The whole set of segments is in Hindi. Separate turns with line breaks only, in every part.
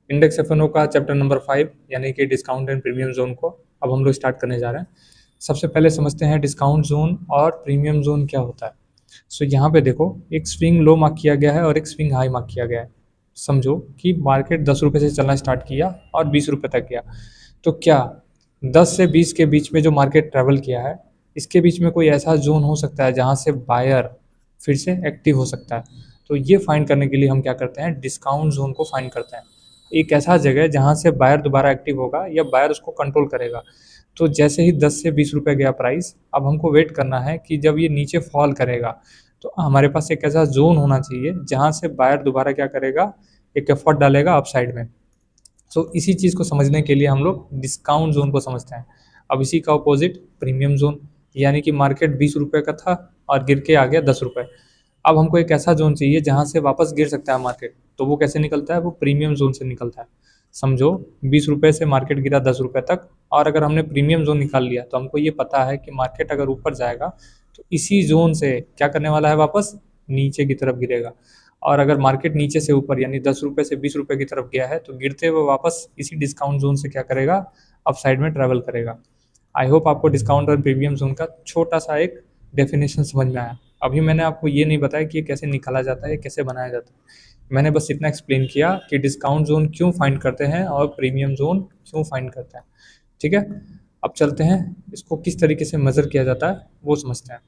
इंडेक्स एफ का चैप्टर नंबर 5 यानी कि डिस्काउंट एंड प्रीमियम जोन को अब हम लोग स्टार्ट करने जा रहे हैं। सबसे पहले समझते हैं डिस्काउंट जोन और प्रीमियम जोन क्या होता है। सो यहाँ पे देखो, एक स्विंग लो मार्क किया गया है और एक स्विंग हाई मार्क किया गया है। समझो कि मार्केट 10 रुपये से चलना स्टार्ट किया और 20 रुपये तक गया। तो क्या 10 से 20 के बीच में जो मार्केट ट्रैवल किया है, इसके बीच में कोई ऐसा जोन हो सकता है जहाँ से बायर फिर से एक्टिव हो सकता है? तो ये फाइंड करने के लिए हम क्या करते हैं, डिस्काउंट जोन को फाइंड करते हैं। एक ऐसा जगह जहाँ से बायर दोबारा एक्टिव होगा या बायर उसको कंट्रोल करेगा। तो जैसे ही 10 से 20 रुपये गया प्राइस, अब हमको वेट करना है कि जब ये नीचे फॉल करेगा तो हमारे पास एक ऐसा जोन होना चाहिए जहाँ से बायर दोबारा क्या करेगा, एक एफर्ट डालेगा अपसाइड में। सो इसी चीज़ को समझने के लिए हम लोग डिस्काउंट जोन को समझते हैं। अब इसी का अपोजिट प्रीमियम जोन, यानी कि मार्केट 20 रुपये का था और गिर के आ गया 10 रुपये। अब हमको एक ऐसा जोन चाहिए जहाँ से वापस गिर सकता है मार्केट। तो वो कैसे निकलता है, वो प्रीमियम जोन से निकलता है। समझो 20 रुपये से मार्केट गिरा 10 रुपये तक, और अगर हमने प्रीमियम जोन निकाल लिया तो हमको ये पता है कि मार्केट अगर ऊपर जाएगा तो इसी जोन से क्या करने वाला है, वापस नीचे की तरफ गिरेगा। और अगर मार्केट नीचे से ऊपर यानी 10 रुपये से 20 रुपये की तरफ गया है तो गिरते हुए वापस इसी डिस्काउंट जोन से क्या करेगा, अप साइड में ट्रैवल करेगा। आई होप आपको डिस्काउंट और प्रीमियम जोन का छोटा सा एक डेफिनेशन समझ में आया। अभी मैंने आपको ये नहीं बताया कि ये कैसे निकाला जाता है, कैसे बनाया जाता है। मैंने बस इतना एक्सप्लेन किया कि डिस्काउंट जोन क्यों फाइंड करते हैं और प्रीमियम जोन क्यों फाइंड करते हैं। ठीक है, अब चलते हैं इसको किस तरीके से मेज़र किया जाता है वो समझते हैं।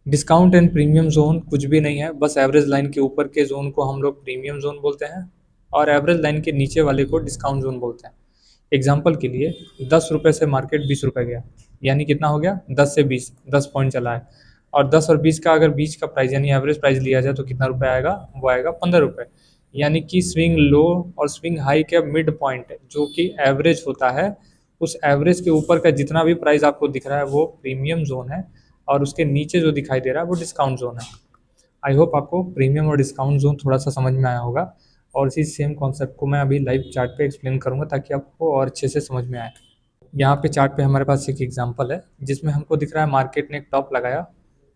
डिस्काउंट एंड प्रीमियम जोन कुछ भी नहीं है, बस एवरेज लाइन के ऊपर के जोन को हम लोग प्रीमियम जोन बोलते हैं और एवरेज लाइन के नीचे वाले को डिस्काउंट जोन बोलते हैं। एग्जाम्पल के लिए 10 रुपये से मार्केट 20 रुपये गया, यानी कितना हो गया, 10 से 20, 10 पॉइंट चला है। और 10 और 20 का अगर बीच का प्राइस यानी एवरेज प्राइस लिया जाए तो कितना रुपये आएगा, वो आएगा 15 रुपये। यानी कि स्विंग लो और स्विंग हाई के मिड पॉइंट जो कि एवरेज होता है, उस एवरेज के ऊपर का जितना भी प्राइस आपको दिख रहा है वो प्रीमियम जोन है, और उसके नीचे जो दिखाई दे रहा है वो डिस्काउंट जोन है। आई होप आपको प्रीमियम और डिस्काउंट जोन थोड़ा सा समझ में आया होगा, और इसी सेम कॉन्सेप्ट को मैं अभी लाइव चार्ट पे एक्सप्लेन करूंगा ताकि आपको और अच्छे से समझ में आए। यहाँ पे चार्ट पे हमारे पास एक एग्जांपल है जिसमें हमको दिख रहा है मार्केट ने एक टॉप लगाया,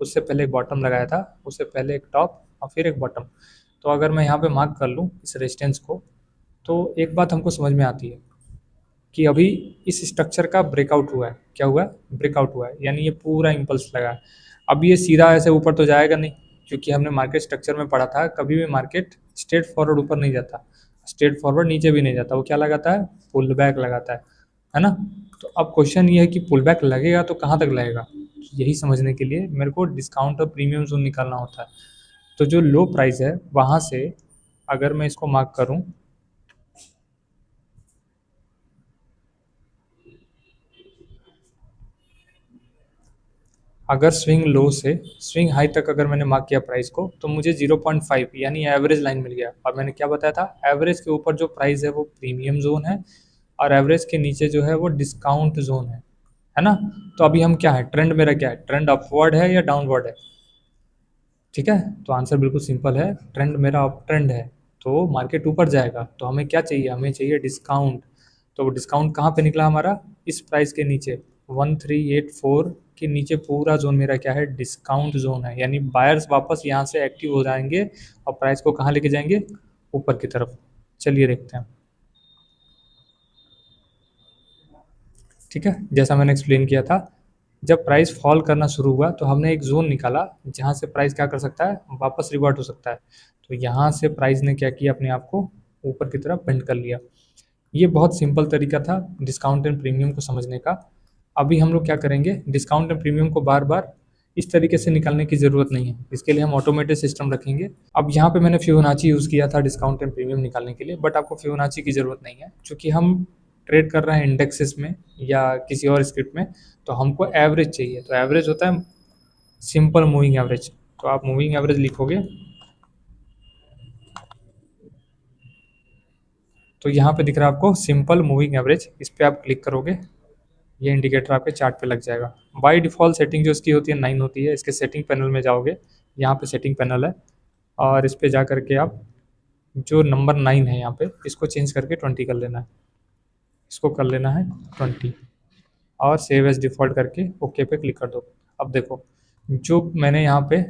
उससे पहले एक बॉटम लगाया था, उससे पहले एक टॉप और फिर एक बॉटम। तो अगर मैं यहाँ पे मार्क कर लूँ इस रेजिस्टेंस को, तो एक बात हमको समझ में आती है कि अभी इस स्ट्रक्चर का ब्रेकआउट हुआ है। क्या हुआ है, ब्रेकआउट हुआ है, यानी ये पूरा इम्पल्स लगा है। अब ये सीधा ऐसे ऊपर तो जाएगा नहीं, क्योंकि हमने मार्केट स्ट्रक्चर में पढ़ा था कभी भी मार्केट स्ट्रेट फॉरवर्ड ऊपर नहीं जाता, स्ट्रेट फॉरवर्ड नीचे भी नहीं जाता, वो क्या लगाता है, पुल बैक लगाता है ना। तो अब क्वेश्चन ये है कि पुल बैक लगेगा तो कहाँ तक लगेगा, यही समझने के लिए मेरे को डिस्काउंट और प्रीमियम जोन निकालना होता है। तो जो लो प्राइस है वहाँ से अगर मैं इसको मार्क करूँ, अगर स्विंग लो से स्विंग हाई तक अगर मैंने मार्क किया प्राइस को, तो मुझे 0.5 यानी एवरेज लाइन मिल गया। और मैंने क्या बताया था, एवरेज के ऊपर जो प्राइस है वो प्रीमियम जोन है और एवरेज के नीचे जो है वो डिस्काउंट जोन है ना। तो अभी हम क्या है, ट्रेंड मेरा क्या है, ट्रेंड अपवर्ड है या डाउनवर्ड है? ठीक है, तो आंसर बिल्कुल सिंपल है, ट्रेंड मेरा अप ट्रेंड है। तो मार्केट ऊपर जाएगा तो हमें क्या चाहिए, हमें चाहिए डिस्काउंट। तो वो डिस्काउंट कहाँ पे निकला हमारा, इस प्राइस के नीचे 1384 के नीचे पूरा जोन मेरा क्या है, डिस्काउंट जोन है। यानी बायर्स वापस यहाँ से एक्टिव हो जाएंगे और प्राइस को कहाँ लेके जाएंगे, ऊपर की तरफ। चलिए देखते हैं। ठीक है, जैसा मैंने एक्सप्लेन किया था, जब प्राइस फॉल करना शुरू हुआ तो हमने एक जोन निकाला जहाँ से प्राइस क्या कर सकता है, वापस रिवर्ट हो सकता है। तो यहाँ से प्राइस ने क्या किया, अपने आप को ऊपर की तरफ बेंड कर लिया। ये बहुत सिंपल तरीका था डिस्काउंट एंड प्रीमियम को समझने का। अभी हम लोग क्या करेंगे, डिस्काउंट एंड प्रीमियम को बार बार इस तरीके से निकालने की ज़रूरत नहीं है, इसके लिए हम ऑटोमेटेड सिस्टम रखेंगे। अब यहाँ पे मैंने फिबोनाची यूज़ किया था डिस्काउंट एंड प्रीमियम निकालने के लिए, बट आपको फिबोनाची की ज़रूरत नहीं है क्योंकि हम ट्रेड कर रहे हैं इंडेक्सेस में या किसी और स्क्रिप्ट में। तो हमको एवरेज चाहिए, तो एवरेज होता है सिंपल मूविंग एवरेज। तो आप मूविंग एवरेज लिखोगे, तो यहाँ पे दिख रहा है आपको सिंपल मूविंग एवरेज, इस पर आप क्लिक करोगे, ये इंडिकेटर आपके चार्ट पे लग जाएगा। बाय डिफ़ॉल्ट सेटिंग जो इसकी होती है 9 होती है। इसके सेटिंग पैनल में जाओगे, यहाँ पे सेटिंग पैनल है, और इस पे जा करके आप जो नंबर 9 है यहाँ पे, इसको चेंज करके 20 कर लेना है, इसको कर लेना है 20, और सेव एज डिफ़ॉल्ट करके ओके पे क्लिक कर दो। अब देखो, जो मैंने यहाँ पे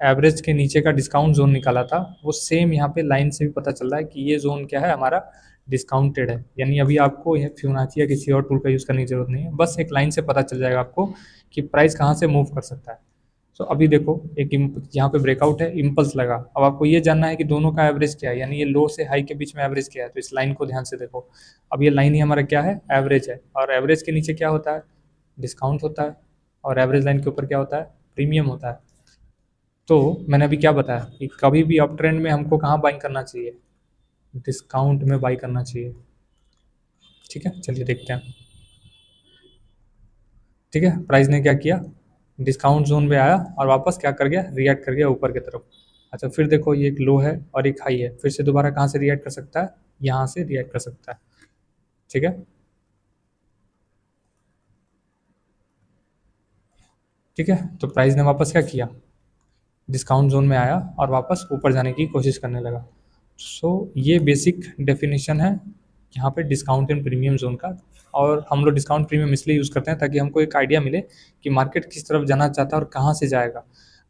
एवरेज के नीचे का डिस्काउंट जोन निकाला था, वो सेम यहाँ पे लाइन से भी पता चल रहा है कि ये जोन क्या है, हमारा डिस्काउंटेड है। यानी अभी आपको यह फिबोनाची या किसी और टूल का यूज़ करने की जरूरत नहीं है, बस एक लाइन से पता चल जाएगा आपको कि प्राइस कहाँ से मूव कर सकता है। तो अभी देखो एक यहाँ पे ब्रेकआउट है, इम्पल्स लगा। अब आपको ये जानना है कि दोनों का एवरेज क्या है, यानी ये लो से हाई के बीच में एवरेज क्या है। तो इस लाइन को ध्यान से देखो, अब ये लाइन ही हमारा क्या है, एवरेज है। और एवरेज के नीचे क्या होता है, डिस्काउंट होता है। और एवरेज लाइन के ऊपर क्या होता है, प्रीमियम होता है। तो मैंने अभी क्या बताया कि कभी भी अप ट्रेंड में हमको कहाँ बाइंग करना चाहिए, डिस्काउंट में बाई करना चाहिए। ठीक है, चलिए देखते हैं। ठीक है, प्राइस ने क्या किया, डिस्काउंट जोन में आया और वापस क्या कर गया, रिएक्ट कर गया ऊपर की तरफ। अच्छा, फिर देखो ये एक लो है और एक हाई है, फिर से दोबारा कहाँ से रिएक्ट कर सकता है, यहाँ से रिएक्ट कर सकता है। ठीक है, ठीक है, तो प्राइस ने वापस क्या किया, डिस्काउंट जोन में आया और वापस ऊपर जाने की कोशिश करने लगा। सो ये बेसिक डेफिनेशन है यहाँ पे डिस्काउंट एंड प्रीमियम जोन का। और हम लोग डिस्काउंट प्रीमियम इसलिए यूज़ करते हैं ताकि हमको एक आइडिया मिले कि मार्केट किस तरफ जाना चाहता है और कहाँ से जाएगा।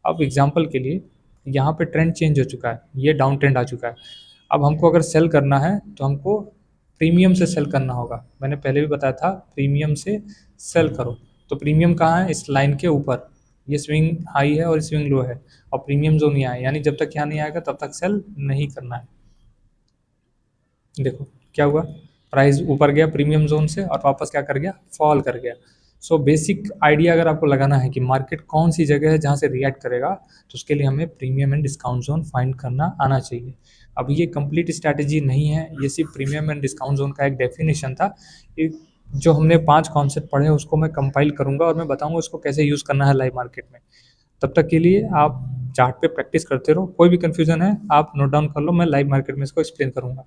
अब एग्जांपल के लिए यहाँ पे ट्रेंड चेंज हो चुका है, ये डाउन ट्रेंड आ चुका है। अब हमको अगर सेल करना है तो हमको प्रीमियम से सेल करना होगा। मैंने पहले भी बताया था प्रीमियम से सेल करो। तो प्रीमियम कहाँ है, इस लाइन के ऊपर। ये स्विंग हाई है और स्विंग लो है और प्रीमियम जोन यहाँ है, यानी जब तक यहाँ नहीं आएगा तब तक सेल नहीं करना है। देखो क्या हुआ, प्राइस ऊपर गया प्रीमियम जोन से और वापस क्या कर गया, फॉल कर गया। सो बेसिक आइडिया अगर आपको लगाना है कि मार्केट कौन सी जगह है जहाँ से रिएक्ट करेगा, तो उसके लिए हमें premium and discount zone find करना आना चाहिए। अब ये कंप्लीट स्ट्रैटेजी नहीं है, ये सिर्फ प्रीमियम एंड डिस्काउंट जोन का एक डेफिनेशन था। जो हमने 5 कॉन्सेप्ट पढ़े उसको मैं कंपाइल करूंगा और मैं बताऊंगा उसको कैसे यूज़ करना है लाइव मार्केट में। तब तक के लिए आप चार्ट पे प्रैक्टिस करते रहो, कोई भी कंफ्यूजन है आप नोट डाउन कर लो, मैं लाइव मार्केट में इसको एक्सप्लेन करूंगा।